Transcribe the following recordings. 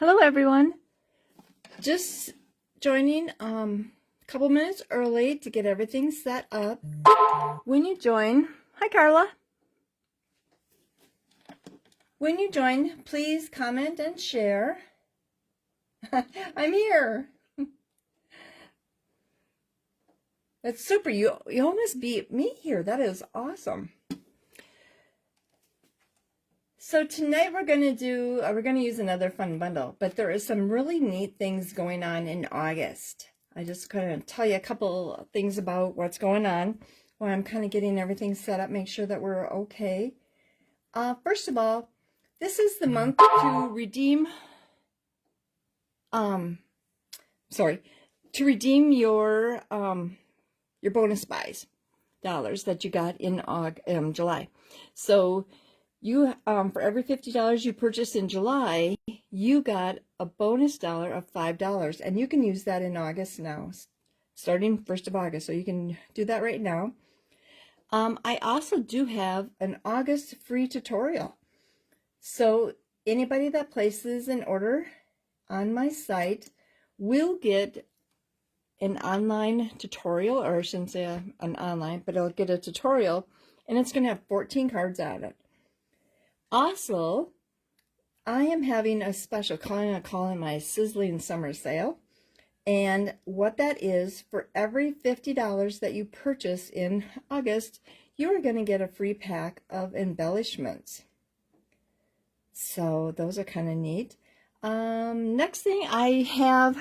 Hello everyone. Just joining a couple minutes early to get everything set up. When you join, hi Carla. When you join, please comment and share. I'm here. That's super. You almost beat me here. That is awesome. So tonight we're going to use another fun bundle, but there is some really neat things going on in August. I just kind of tell you a couple things about what's going on while I'm kind of getting everything set up, make sure that we're okay. First of all, this is the month to redeem, your bonus buys dollars that you got in July. So you for every $50 you purchased in July, you got a bonus dollar of $5, and you can use that in August now, starting 1st of August. So you can do that right now. I also do have an August free tutorial. So anybody that places an order on my site will get an online tutorial, or I shouldn't say an online, but it'll get a tutorial, and it's going to have 14 cards on it. Also, I am having a special, calling my Sizzling Summer Sale. And what that is, for every $50 that you purchase in August, you are going to get a free pack of embellishments. So those are kind of neat. Next thing, I have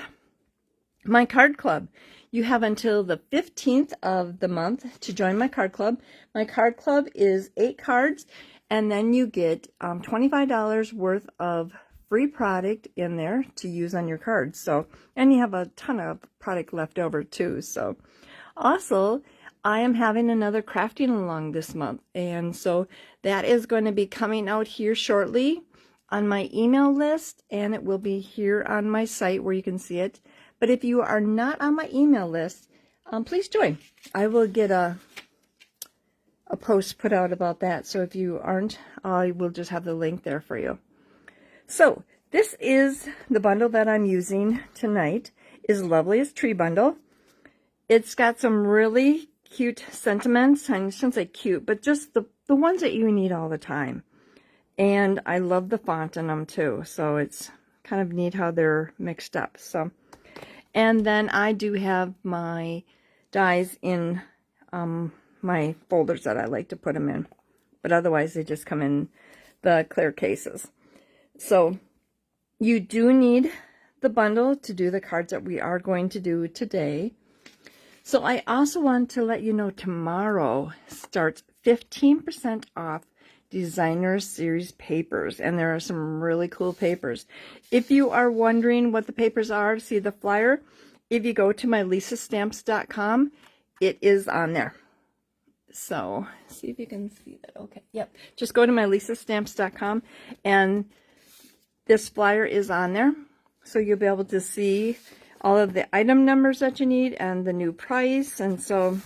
my card club. You have until the 15th of the month to join my card club. My card club is 8 cards. And then you get $25 worth of free product in there to use on your cards. So, and you have a ton of product left over too. So, also, I am having another crafting along this month. And so that is going to be coming out here shortly on my email list. And it will be here on my site where you can see it. But if you are not on my email list, please join. I will get a post put out about that. So if you aren't, I will just have the link there for you. So this is the bundle that I'm using tonight, is Loveliest Tree Bundle. It's got some really cute sentiments. I shouldn't say cute, but just the ones that you need all the time. And I love the font in them too. So it's kind of neat how they're mixed up. So, and then I do have my dies in my folders that I like to put them in, but otherwise they just come in the clear cases. So you do need the bundle to do the cards that we are going to do today. So I also want to let you know tomorrow starts 15% off Designer Series papers, and there are some really cool papers. If you are wondering what the papers are, see the flyer, if you go to my lisastamps.com, it is on there. So, see if you can see that. Okay, yep. Just go to my lisastamps.com, and this flyer is on there. So you'll be able to see all of the item numbers that you need and the new price. And so,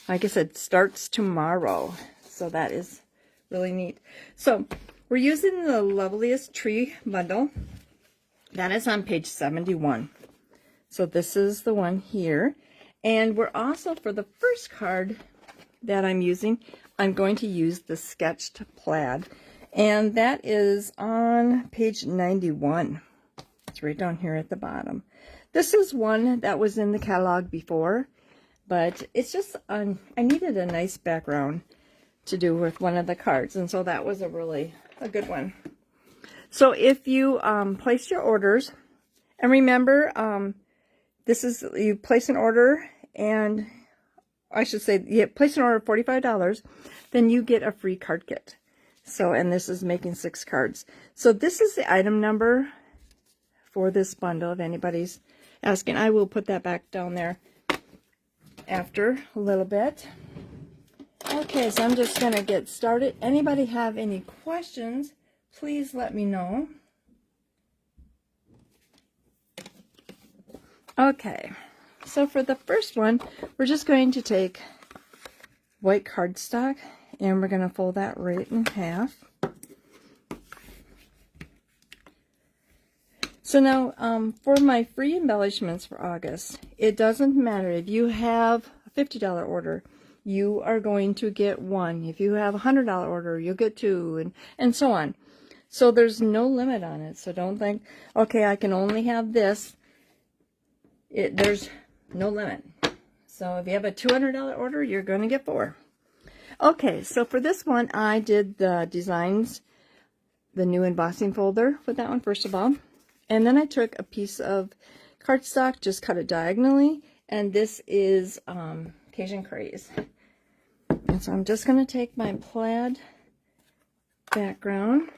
like I said, starts tomorrow. So that is really neat. So, we're using the Loveliest Tree Bundle. That is on page 71. So this is the one here. And we're also, for the first card that I'm using, I'm going to use the Sketched Plaid, and that is on page 91. It's right down here at the bottom. This is one that was in the catalog before, but it's just I needed a nice background to do with one of the cards, and so that was a good one. So if you place your orders, and remember, this is, you place an order, and I should say, you place an order of $45, then you get a free card kit. So, and this is making 6 cards. So this is the item number for this bundle, if anybody's asking. I will put that back down there after a little bit. Okay, so I'm just going to get started. Anybody have any questions, please let me know. Okay. So for the first one, we're just going to take white cardstock, and we're going to fold that right in half. So now, for my free embellishments for August, it doesn't matter if you have a $50 order, you are going to get one. If you have a $100 order, you'll get two, and so on. So there's no limit on it. So don't think, okay, I can only have this. There's no limit. So if you have a $200 order, you're going to get 4. Okay, so for this one, I did the designs, the new embossing folder for that one, first of all. And then I took a piece of cardstock, just cut it diagonally, and this is Cajun Craze. And so I'm just going to take my plaid background.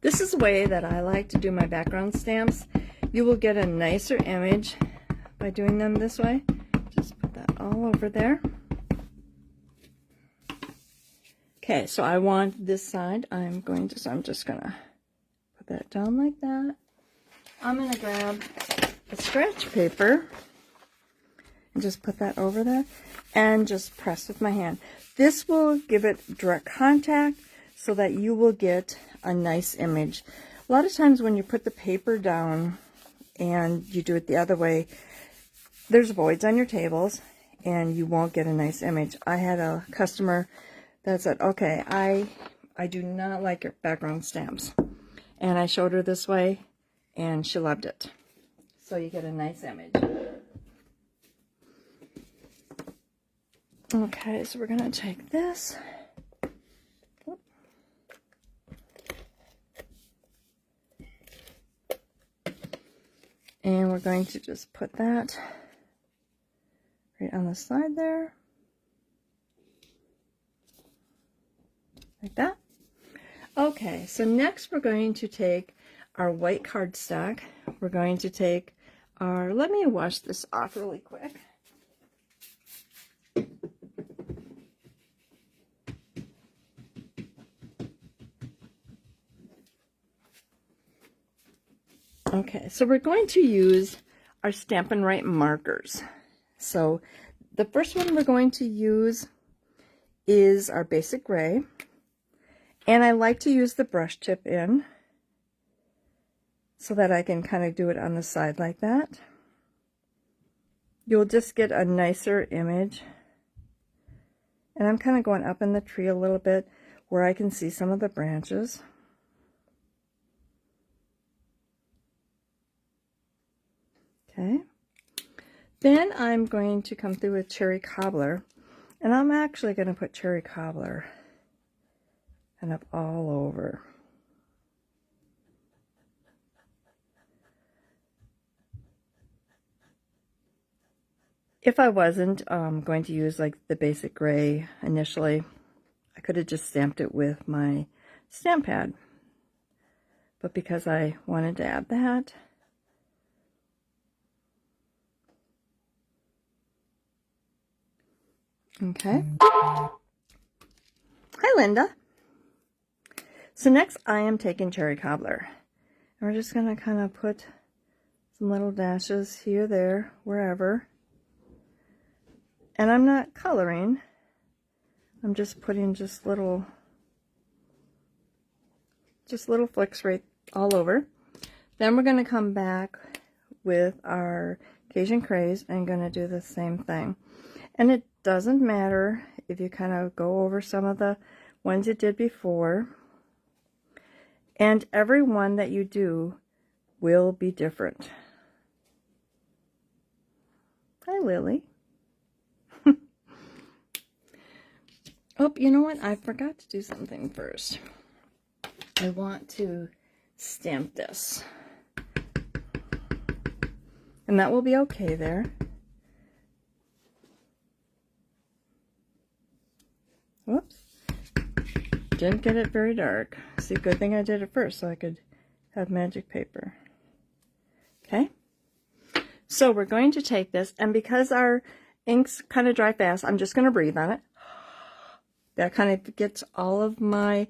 This is the way that I like to do my background stamps. You will get a nicer image by doing them this way. Just put that all over there. Okay, so I want this side. So I'm just going to put that down like that. I'm going to grab a scratch paper and just put that over there and just press with my hand. This will give it direct contact so that you will get a nice image. A lot of times when you put the paper down and you do it the other way, there's voids on your tables and you won't get a nice image. I had a customer that said, okay, I do not like your background stamps. And I showed her this way, and she loved it. So you get a nice image. Okay, so we're going to take this. And we're going to just put that right on the side there. Like that. Okay, so next we're going to take our white cardstock. We're going to take our, let me wash this off really quick. Okay, so we're going to use our Stampin' Up markers. So the first one we're going to use is our basic gray. And I like to use the brush tip in so that I can kind of do it on the side like that. You'll just get a nicer image. And I'm kind of going up in the tree a little bit where I can see some of the branches. Okay. Then I'm going to come through with cherry cobbler. And I'm actually going to put cherry cobbler and up all over. If I wasn't going to use like the basic gray initially, I could have just stamped it with my stamp pad. But because I wanted to add that, okay. Hi, Linda. So next I am taking cherry cobbler. And we're just going to kind of put some little dashes here, there, wherever. And I'm not coloring. I'm just putting just little flicks right all over. Then we're going to come back with our Cajun Craze and going to do the same thing. And it doesn't matter if you kind of go over some of the ones you did before. And every one that you do will be different. Hi, Lily. Oh, you know what? I forgot to do something first. I want to stamp this. And that will be okay there. Whoops. Didn't get it very dark. See, good thing I did it first so I could have magic paper. Okay. So we're going to take this, and because our inks kind of dry fast, I'm just going to breathe on it. That kind of gets all of my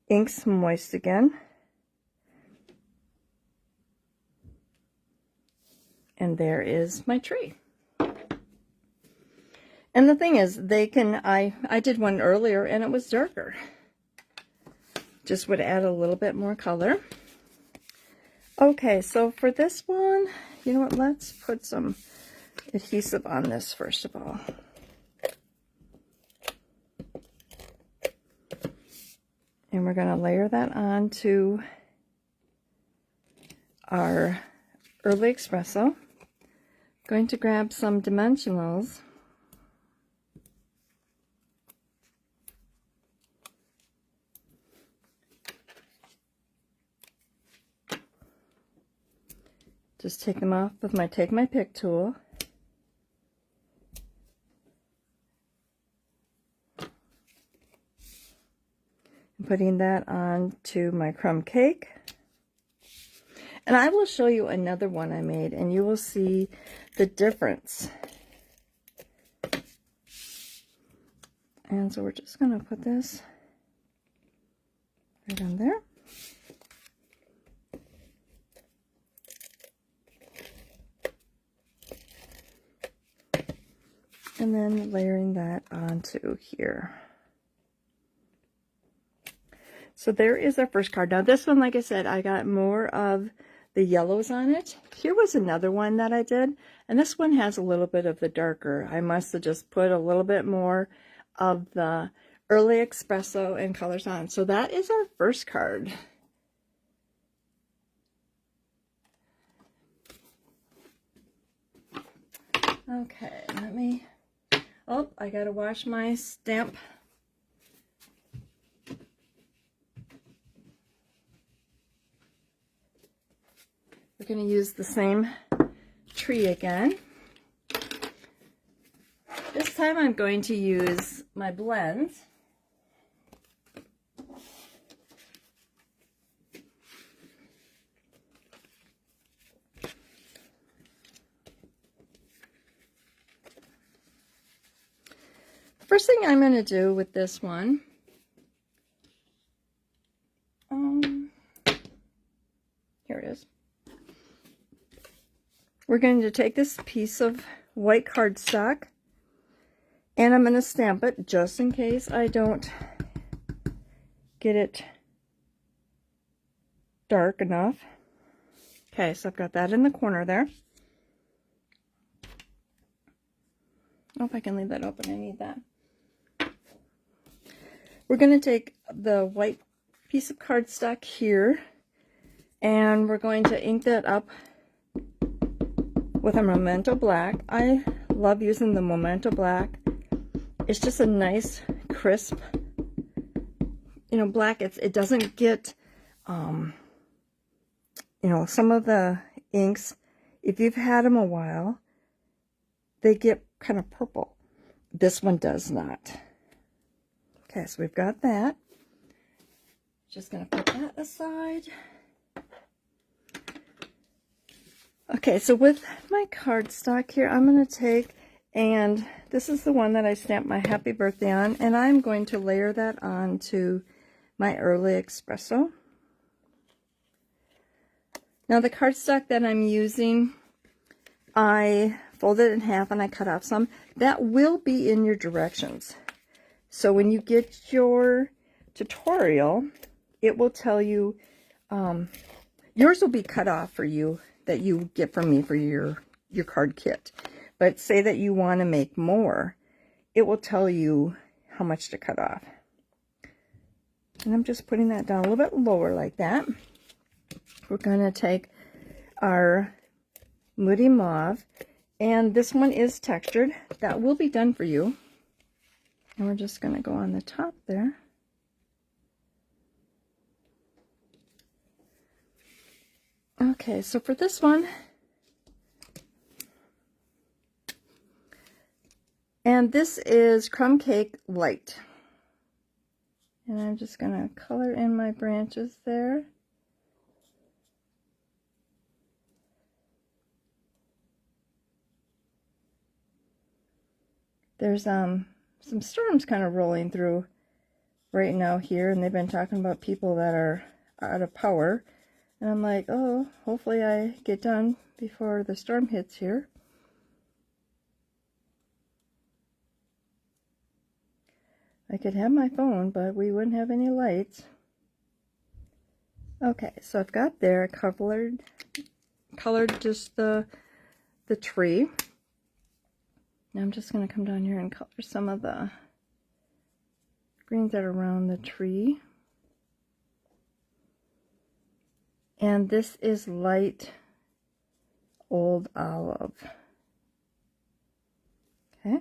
inks moist again. And there is my tree. And the thing is, they can, I did one earlier and it was darker. just would add a little bit more color. Okay, so for this one, you know what, let's put some adhesive on this first of all. And we're going to layer that onto our Early Espresso. Going to grab some dimensionals. Just take them off with my Take My Pick tool. And putting that onto my crumb cake. And I will show you another one I made, and you will see the difference. And so we're just going to put this right on there. And then layering that onto here. So there is our first card. Now this one, like I said, I got more of the yellows on it. Here was another one that I did, and this one has a little bit of the darker. I must have just put a little bit more of the Early Espresso and colors on. So that is our first card. Okay, let me, oh, I gotta wash my stamp. We're going to use the same tree again. This time I'm going to use my blends. The first thing I'm going to do with this one, here it is. We're going to take this piece of white cardstock, and I'm going to stamp it just in case I don't get it dark enough. Okay, so I've got that in the corner there. Oh, if I can leave that open, I need that. We're going to take the white piece of cardstock here, and we're going to ink that up with a Memento Black. I love using the Memento Black. It's just a nice, crisp, you know, black. It doesn't get, you know, some of the inks, if you've had them a while, they get kind of purple. This one does not. Okay, so we've got that. Just going to put that aside. Okay, so with my cardstock here, I'm going to take, and this is the one that I stamped my happy birthday on, and I'm going to layer that onto my Early Espresso. Now the cardstock that I'm using, I folded it in half and I cut off some. That will be in your directions. So when you get your tutorial, it will tell you, yours will be cut off for you, that you get from me for your card kit. But say that you want to make more, it will tell you how much to cut off. And I'm just putting that down a little bit lower like that. We're going to take our Moody Mauve, and this one is textured. That will be done for you. And we're just going to go on the top there. Okay, so for this one, and this is Crumb Cake Light. And I'm just going to color in my branches there. There's some storms kind of rolling through right now here, and they've been talking about people that are out of power. And I'm like, oh, hopefully I get done before the storm hits here. I could have my phone, but we wouldn't have any lights. Okay, so I've got there colored just the tree. Now I'm just going to come down here and color some of the greens that are around the tree. And this is light old olive. Okay.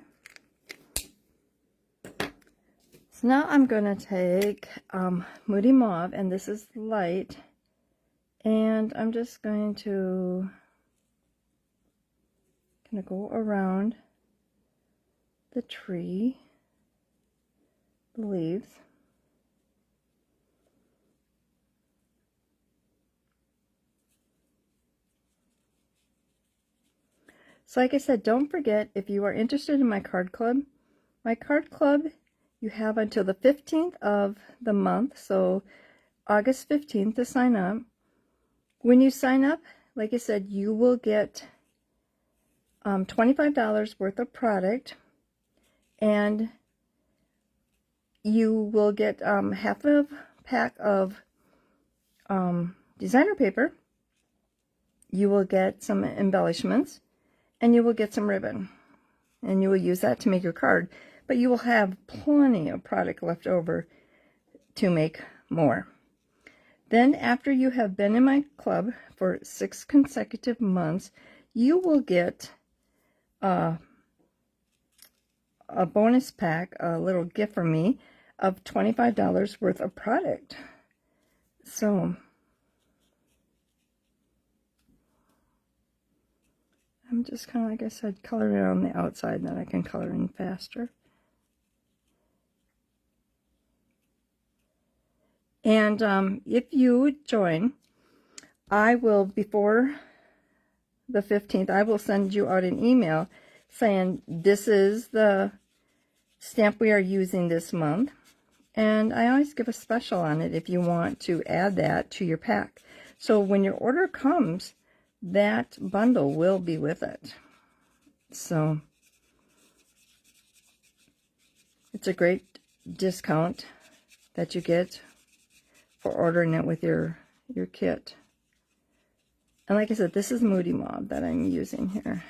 So now I'm going to take Moody Mauve, and this is light, and I'm just going to go around the tree, the leaves. So like I said, don't forget, if you are interested in my card club, you have until the 15th of the month, so August 15th to sign up. When you sign up, like I said, you will get $25 worth of product, and you will get half a pack of designer paper. You will get some embellishments, and you will get some ribbon, and you will use that to make your card. But you will have plenty of product left over to make more. Then after you have been in my club for 6 consecutive months, you will get a bonus pack, a little gift from me, of $25 worth of product. So I'm just kind of, like I said, coloring on the outside, and then I can color in faster. And if you join, I will, before the 15th, I will send you out an email saying this is the stamp we are using this month. And I always give a special on it if you want to add that to your pack. So when your order comes, that bundle will be with it. So it's a great discount that you get for ordering it with your kit. And like I said, this is Moody Mauve that I'm using here.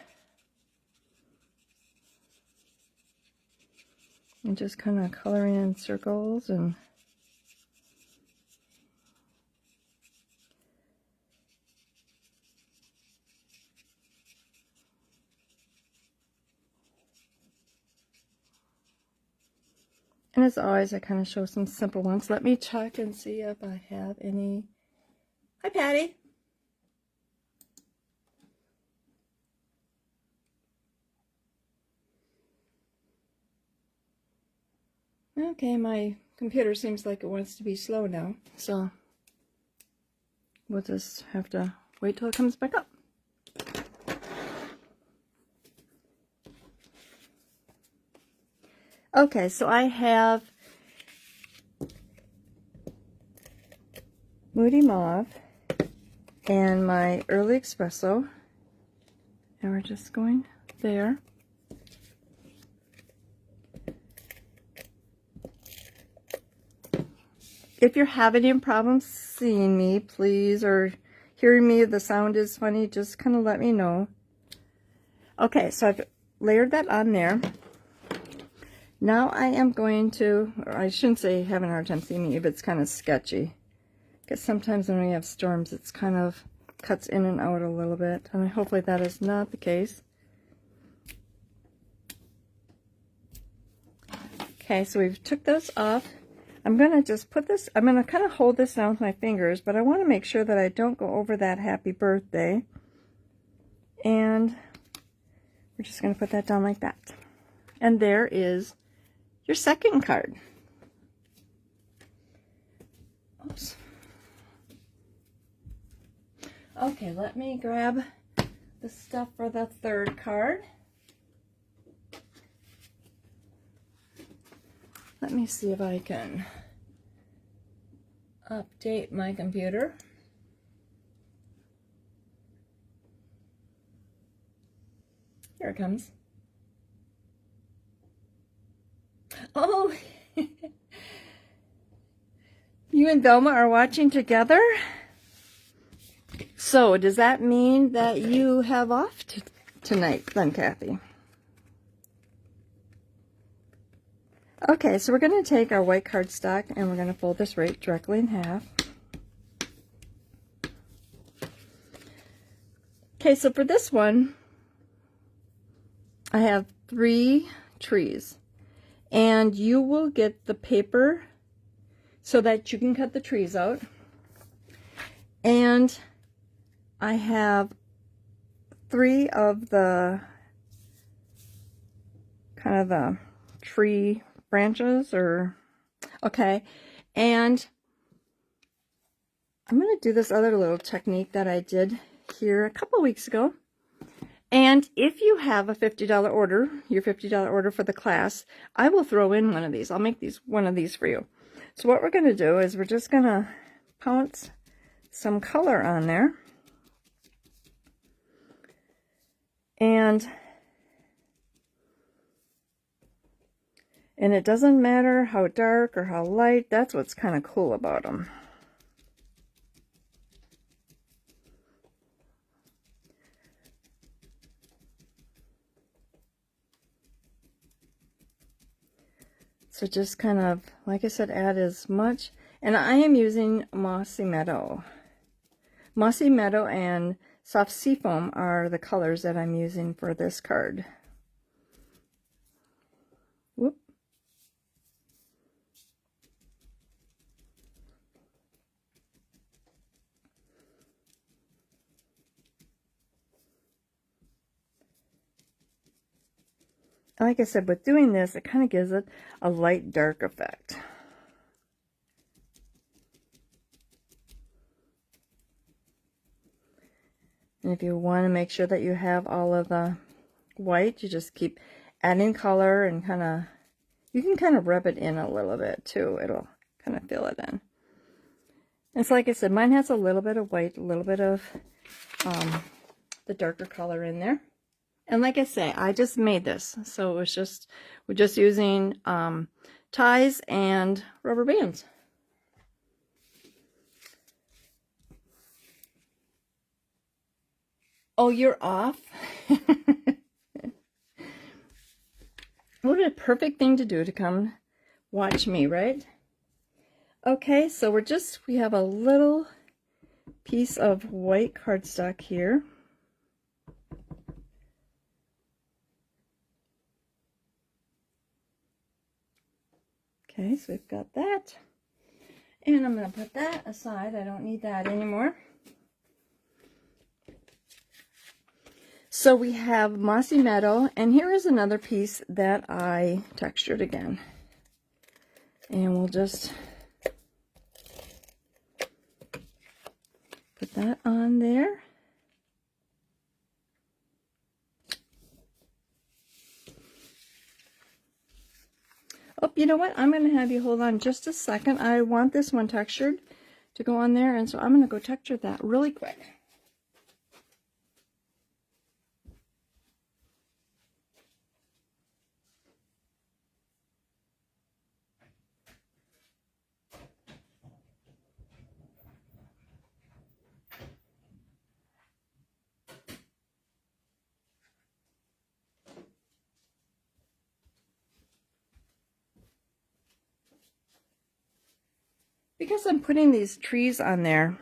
And just kind of coloring in circles and as always, I kind of show some simple ones. Let me check and see if I have any. Hi, Patty. Okay, my computer seems like it wants to be slow now, so we'll just have to wait till it comes back up. Okay, so I have Moody Mauve and my Early Espresso, and we're just going there. If you're having any problems seeing me, please, or hearing me, if the sound is funny, just kind of let me know. Okay, so I've layered that on there. Now I am going to, or I shouldn't say having a hard time seeing me if it's kind of sketchy, because sometimes when we have storms, it's kind of cuts in and out a little bit, and hopefully that is not the case. Okay, so we've took those off. I'm going to just put this, I'm going to kind of hold this down with my fingers, but I want to make sure that I don't go over that happy birthday. And we're just going to put that down like that. And there is your second card. Oops. Okay, let me grab the stuff for the third card. Let me see if I can update my computer. Here it comes. Oh, you and Velma are watching together? So, does that mean that you have off tonight then, Kathy? Okay, so we're going to take our white cardstock and we're going to fold this right directly in half. Okay, so for this one, I have 3 trees. And you will get the paper so that you can cut the trees out. And I have 3 of the kind of the tree branches, or okay, and I'm going to do this other little technique that I did here a couple weeks ago. And if you have a $50 order, your $50 order for the class, I will throw in one of these. I'll make one of these for you. So what we're going to do is we're just going to pounce some color on there. And it doesn't matter how dark or how light. That's what's kind of cool about them. So just kind of, like I said, add as much. And I am using Mossy Meadow. Mossy Meadow and Soft Seafoam are the colors that I'm using for this card. Whoop. Like I said, with doing this, it kind of gives it a light dark effect. And if you want to make sure that you have all of the white, you just keep adding color and you can kind of rub it in a little bit too. It'll kind of fill it in. And so like I said, mine has a little bit of white, a little bit of the darker color in there. And like I say, I just made this. So it was we're just using ties and rubber bands. Oh, you're off? What a perfect thing to do to come watch me, right? Okay, so we have a little piece of white cardstock here. Okay, so we've got that. And I'm going to put that aside. I don't need that anymore. So we have Mossy Meadow, and here is another piece that I textured again. And we'll just put that on there. Oh, you know what? I'm going to have you hold on just a second. I want this one textured to go on there, and so I'm going to go texture that really quick. Because I'm putting these trees on there,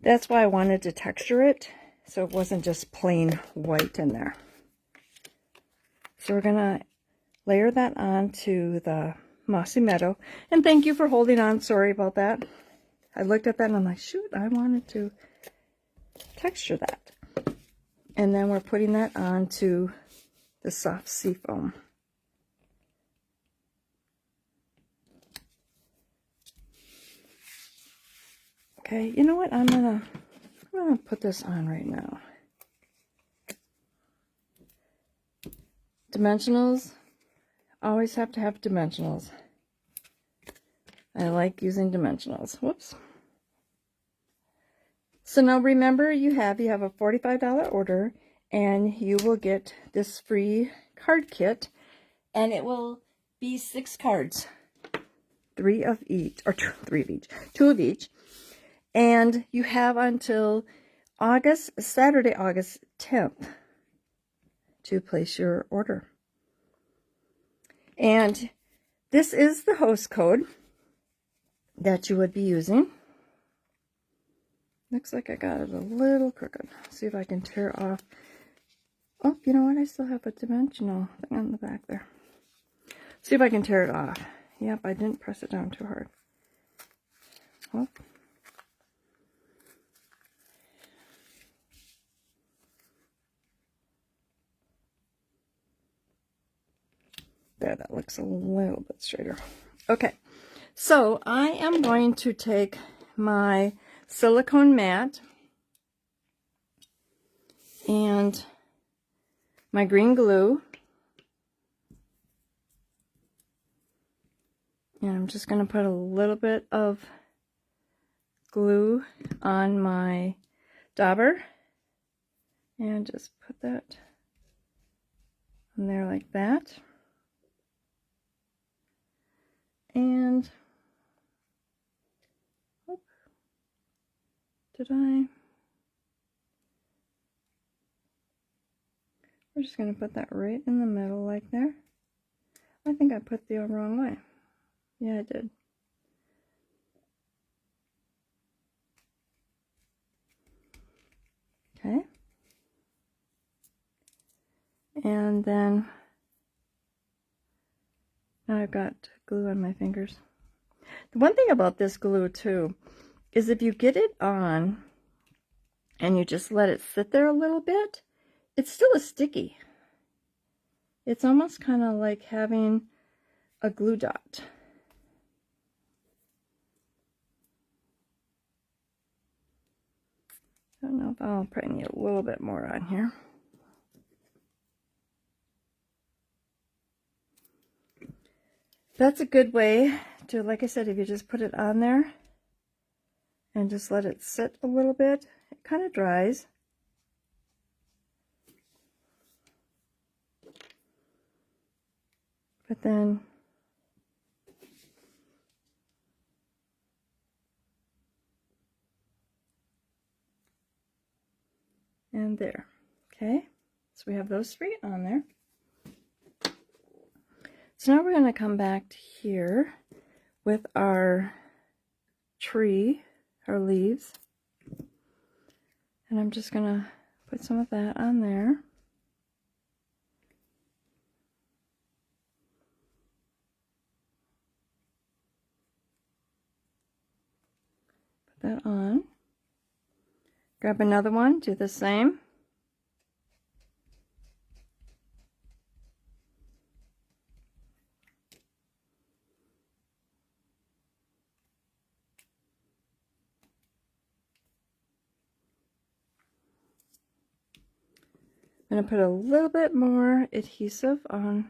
that's why I wanted to texture it, so it wasn't just plain white in there. So we're going to layer that onto the Mossy Meadow. And thank you for holding on. Sorry about that. I looked at that and I'm like, shoot, I wanted to texture that. And then we're putting that onto the Soft Seafoam. Okay, you know what? I'm gonna put this on right now. Dimensionals. Always have to have dimensionals. I like using dimensionals. Whoops. So now remember, you have a $45 order, and you will get this free card kit, and it will be 6 cards, 3 of each, or 2 of each, And you have until Saturday, August 10th to place your order. And this is the host code that you would be using. Looks like I got it a little crooked. See if I can tear off. Oh, you know what? I still have a dimensional thing on the back there. See if I can tear it off. Yep, I didn't press it down too hard. Oh. There, that looks a little bit straighter. Okay, so I am going to take my silicone mat and my green glue, and I'm just going to put a little bit of glue on my dauber and just put that on there like that. And we're just going to put that right in the middle like there. I think I put the wrong way. Yeah, I did. Okay. And then now I've got glue on my fingers. The one thing about this glue too is if you get it on and you just let it sit there a little bit, it still is sticky. It's almost kind of like having a glue dot. I don't know if I'll probably need a little bit more on here. That's a good way to, like I said, if you just put it on there and just let it sit a little bit, it kind of dries. But then and there. Okay, so we have those three on there. So now we're going to come back to here with our tree, our leaves. And I'm just going to put some of that on there. Put that on. Grab another one, do the same. I'm going to put a little bit more adhesive on,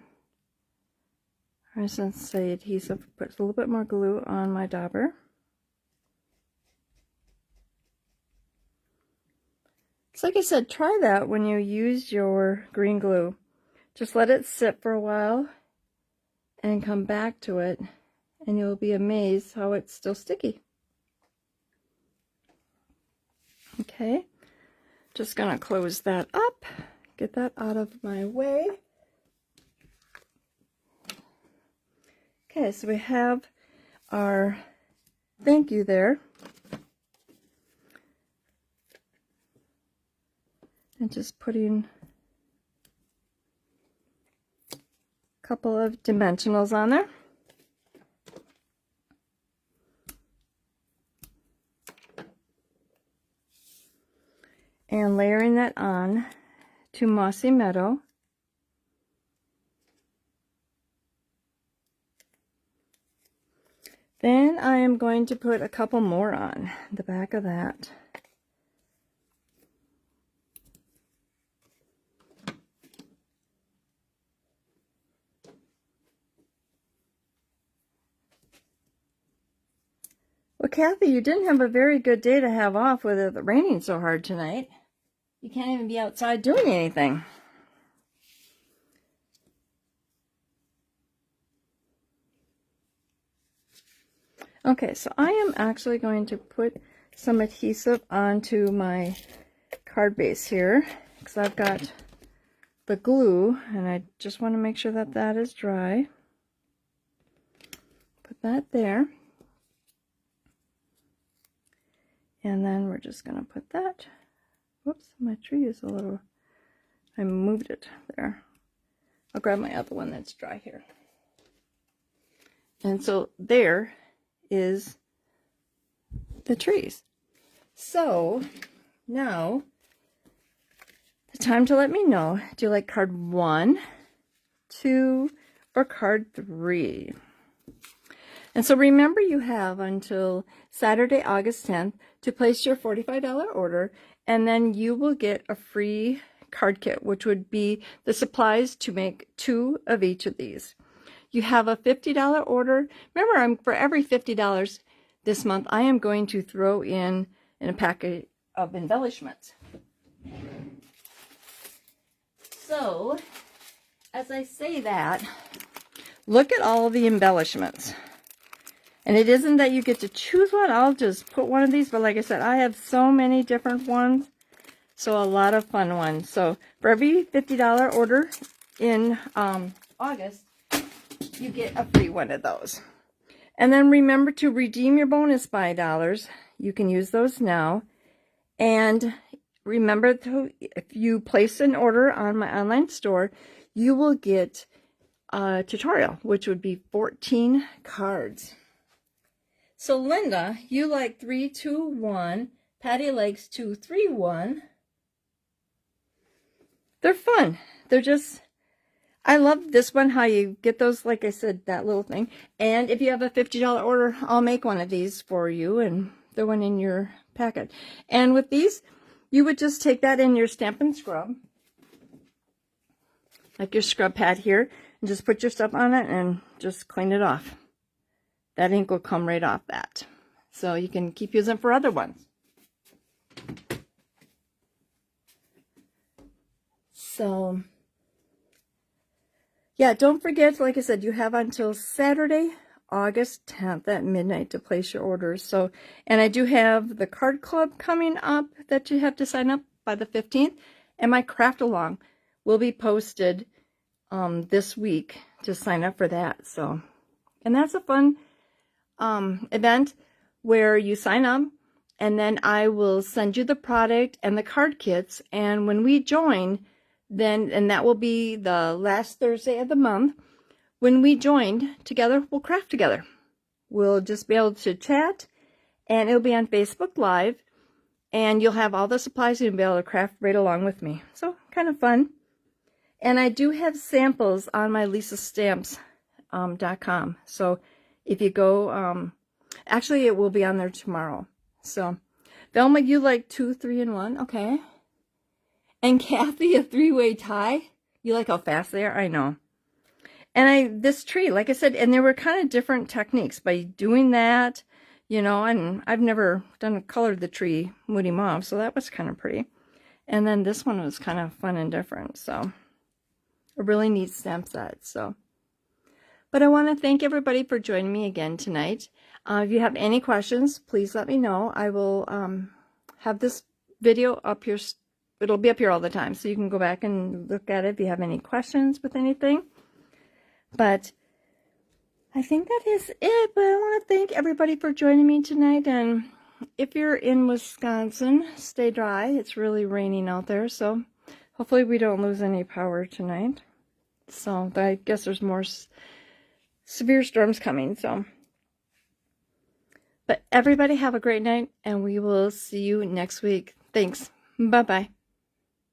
I shouldn't say adhesive, put a little bit more glue on my dauber. So like I said, try that when you use your green glue. Just let it sit for a while and come back to it, and you'll be amazed how it's still sticky. Okay, just gonna close that up, get that out of my way. Okay, so we have our thank you there. And just putting a couple of dimensionals on there. And layering that on to Mossy Meadow. Then I am going to put a couple more on the back of that. Well, Kathy, you didn't have a very good day to have off with it raining so hard tonight. You can't even be outside doing anything. Okay, so I am actually going to put some adhesive onto my card base here, because I've got the glue, and I just want to make sure that that is dry. Put that there. And then we're just going to put that. Whoops, my tree is a little, I moved it there. I'll grab my other one that's dry here. And so there is the trees. So now the time to let me know, do you like card 1, 2, or card 3? And so remember, you have until Saturday, August 10th to place your $45 order, and then you will get a free card kit, which would be the supplies to make 2 of each of these. You have a $50 order. Remember, for every $50 this month, I am going to throw in a packet of embellishments. So, as I say that, look at all of the embellishments. And it isn't that you get to choose one. I'll just put one of these. But like I said, I have so many different ones. So a lot of fun ones. So for every $50 order in August, you get a free one of those. And then remember to redeem your bonus $5. You can use those now. And remember, if you place an order on my online store, you will get a tutorial, which would be 14 cards. So Linda, you like 3, 2, 1. Patty likes 2, 3, 1. They're fun. They're just, I love this one, how you get those, like I said, that little thing. And if you have a $50 order, I'll make one of these for you and throw one in your packet. And with these, you would just take that in your Stampin' Scrub, like your scrub pad here, and just put your stuff on it and just clean it off. That ink will come right off that. So you can keep using it for other ones. So, yeah, don't forget, like I said, you have until Saturday, August 10th at midnight to place your orders. So, and I do have the card club coming up that you have to sign up by the 15th. And my craft along will be posted this week to sign up for that. So, and that's a fun event where you sign up, and then I will send you the product and the card kits. And when we join, then, and that will be the last Thursday of the month, when we join together, we'll craft together. We'll just be able to chat, and it'll be on Facebook Live, and you'll have all the supplies and you'll be able to craft right along with me. So kind of fun. And I do have samples on my lisastamps.com. So if you go, actually it will be on there tomorrow. So, Velma, you like 2, 3, and 1, okay. And Kathy, a 3-way tie. You like how fast they are? I know. And this tree, like I said, and there were kind of different techniques by doing that, you know, and I've never colored the tree Moody Mauve, so that was kind of pretty. And then this one was kind of fun and different, so a really neat stamp set, so. But I want to thank everybody for joining me again tonight. If you have any questions, please let me know. I will have this video up here. It'll be up here all the time, so you can go back and look at it if you have any questions with anything. But I think that is it. But I want to thank everybody for joining me tonight. And if you're in Wisconsin, stay dry. It's really raining out there, so hopefully we don't lose any power tonight. So I guess there's more severe storms coming, so. But everybody have a great night, and we will see you next week. Thanks. Bye-bye.